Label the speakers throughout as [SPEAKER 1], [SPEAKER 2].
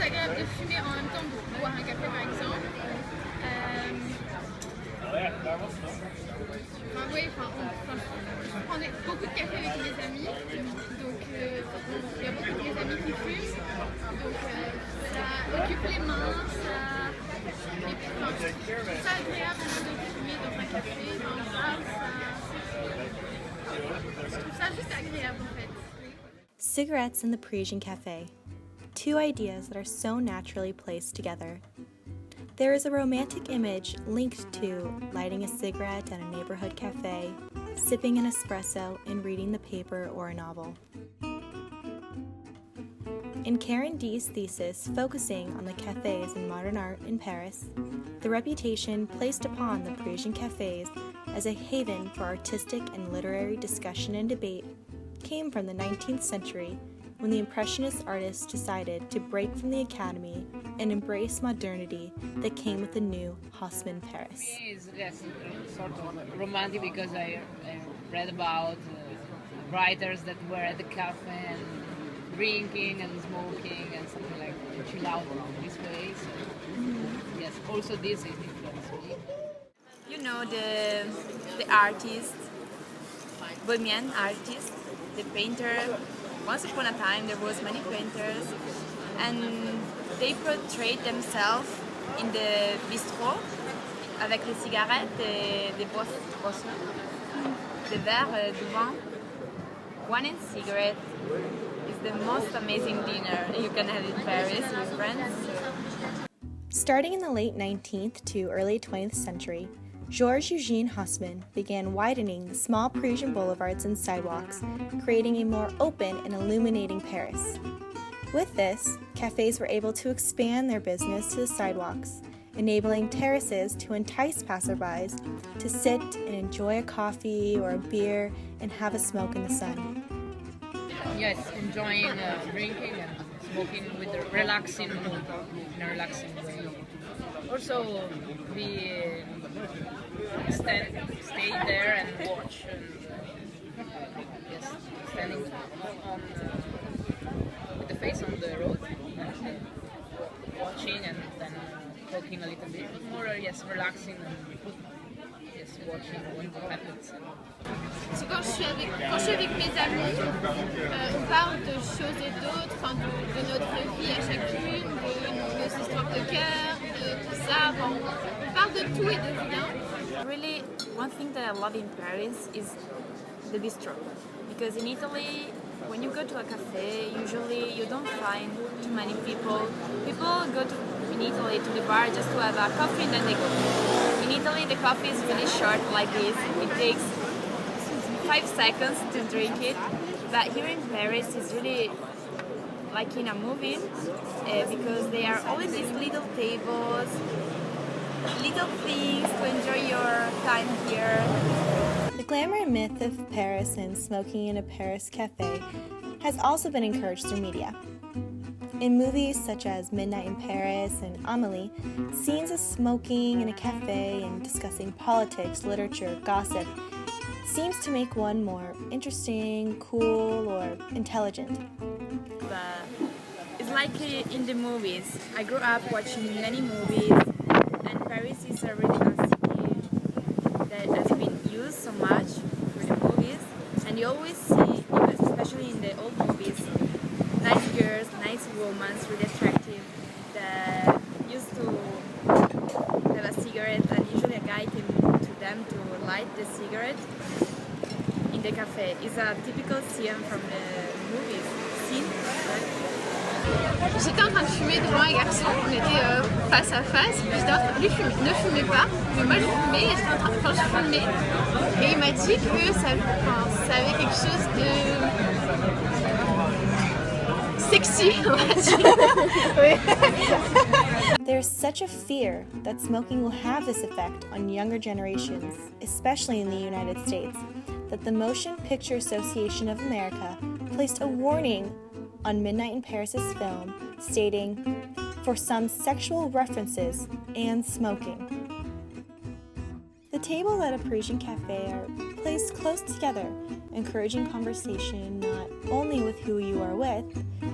[SPEAKER 1] très agréable de fumer en même temps de boire un café par exemple. Je prenais beaucoup de café avec mes amis, donc il y a beaucoup de mes amis qui fument, donc ça occupe les mains, et puis, je trouve ça agréable de fumer dans un café, dans un bar, je trouve ça juste agréable en fait.
[SPEAKER 2] Cigarettes in the Parisian Cafe. Two ideas that are so naturally placed together. There is a romantic image linked to lighting a cigarette at a neighborhood cafe, sipping an espresso, and reading the paper or a novel. In Karen D's thesis focusing on the cafes in modern art in Paris, the reputation placed upon the Parisian cafes as a haven for artistic and literary discussion and debate came from the 19th century when the Impressionist artists decided to break from the academy and embrace modernity that came with the new Haussmann Paris.
[SPEAKER 3] It's sort of romantic because I read about writers that were at the cafe and drinking and smoking and something like that, chill out this way. So, yes, also this is influenced me.
[SPEAKER 4] You know the artist, Bohemian artist, the painter. Once upon a time there was many painters and they portrayed themselves in the bistro avec les cigarettes, des boissons, des verres, du vin. One and cigarette is the most amazing dinner you can have in Paris with friends.
[SPEAKER 2] Starting in the late 19th to early 20th century, Georges Eugène Haussmann began widening the small Parisian boulevards and sidewalks, creating a more open and illuminating Paris. With this, cafes were able to expand their business to the sidewalks, enabling terraces to entice passerbys to sit and enjoy a coffee or a beer and have a smoke in the sun.
[SPEAKER 3] Yes, enjoying drinking and smoking with the relaxing mood, in a relaxing way. Also, stay there and watch. Yes, standing on with the face on the road, and watching and then talking a little bit more. Yes, relaxing and yes, watching what happens.
[SPEAKER 1] C'est quand je suis avec mes amis, on parle de choses et d'autres, de notre vie à chacune, de nos histoires de cœur, de tout ça. On parle de tout et de rien.
[SPEAKER 4] Really, one thing that I love in Paris is the bistro. Because in Italy, when you go to a cafe, usually you don't find too many people. People go in Italy to the bar just to have a coffee and then they go. In Italy, the coffee is really short like this. It takes 5 seconds to drink it. But here in Paris, it's really like in a movie because there are always these little tables, little things to enjoy your time here.
[SPEAKER 2] The glamour and myth of Paris and smoking in a Paris cafe has also been encouraged through media. In movies such as Midnight in Paris and Amélie, scenes of smoking in a cafe and discussing politics, literature, gossip seems to make one more interesting, cool, or intelligent.
[SPEAKER 4] But it's like in the movies. I grew up watching many movies, and Paris is a really nice city that has been used so much for the movies. And you always see, especially in the old movies, nice girls, nice women, really attractive, that used to have a cigarette, and usually a guy came to them to light the cigarette in the cafe. It's a typical scene from the movies.
[SPEAKER 1] J'étais en train de fumer devant un garçon, on était face à face, lui ne fumait pas, mais moi je fumais et j'étais en train de filmer. Et il m'a dit que ça avait quelque chose de sexy, on va dire.
[SPEAKER 2] There's such a fear that smoking will have this effect on younger generations, especially in the United States, that the Motion Picture Association of America placed a warning on Midnight in Paris' film stating, "For some sexual references and smoking." The tables at a Parisian cafe are placed close together, encouraging conversation, not only with who you are with,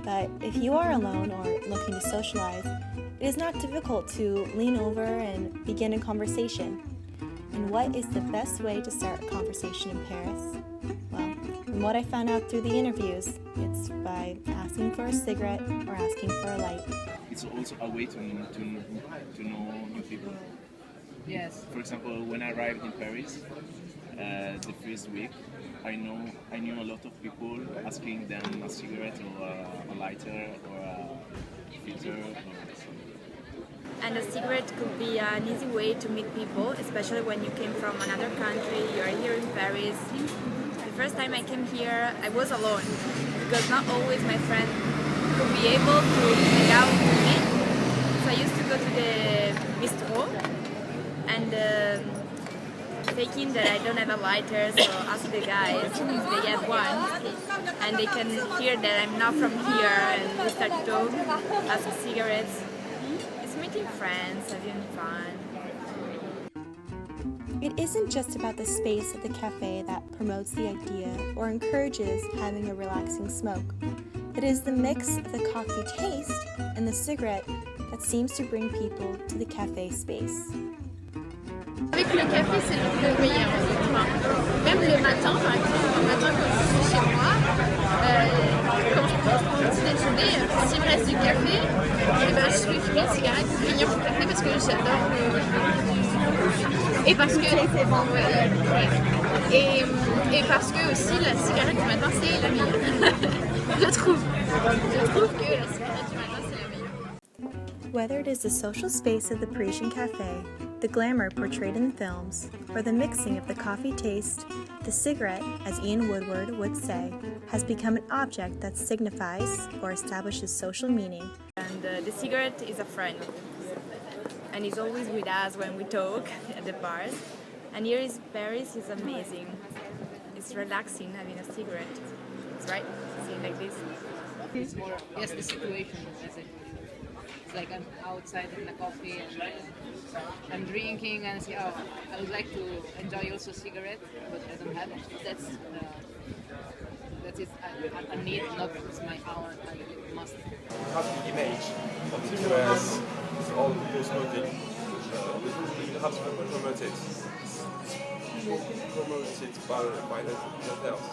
[SPEAKER 2] but if you are alone or looking to socialize, it is not difficult to lean over and begin a conversation. And what is the best way to start a conversation in Paris? Well, from what I found out through the interviews, it's by asking for a cigarette or asking for a light.
[SPEAKER 5] It's also a way to know new people.
[SPEAKER 3] Yes.
[SPEAKER 5] For example, when I arrived in Paris, the first week, I knew a lot of people asking them a cigarette or a lighter or a filter.
[SPEAKER 4] And a cigarette could be an easy way to meet people, especially when you came from another country, you're here in Paris. The first time I came here, I was alone, because not always my friend could be able to hang out with me. So I used to go to the bistro and thinking that I don't have a lighter, so ask the guys if they have one, and they can hear that I'm not from here, and we start to talk, ask cigarettes. It's meeting friends, having fun.
[SPEAKER 2] It isn't just about the space of the cafe that promotes the idea or encourages having a relaxing smoke. It is the mix of the coffee taste and the cigarette that seems to bring people to the cafe space.
[SPEAKER 1] Avec le café, c'est le meilleur. Même le matin, par exemple, le matin quand je suis chez moi, quand je prends mon petit déjeuner, s'il me reste du café, et ben, je vais fumer une cigarette pour finir mon café parce que j'adore et parce que et parce que aussi la cigarette du matin c'est la meilleure. Je trouve que la cigarette du matin c'est la meilleure.
[SPEAKER 2] Whether it is the social space of the Parisian cafe, the glamour portrayed in films, or the mixing of the coffee taste, the cigarette, as Ian Woodward would say, has become an object that signifies or establishes social meaning.
[SPEAKER 4] And the cigarette is a friend, and he's always with us when we talk at the bars. And here is Paris is amazing. It's relaxing having a cigarette. It's right, seeing like this.
[SPEAKER 3] It's more, yes, the situation. As it's like I'm outside in the coffee and I'm drinking and say, oh, I would like to enjoy also cigarette, but I don't have it. That is a need, not my own. I must.
[SPEAKER 6] Have the image of the US, all the people smoking. You have to promote it. Promote it by themselves.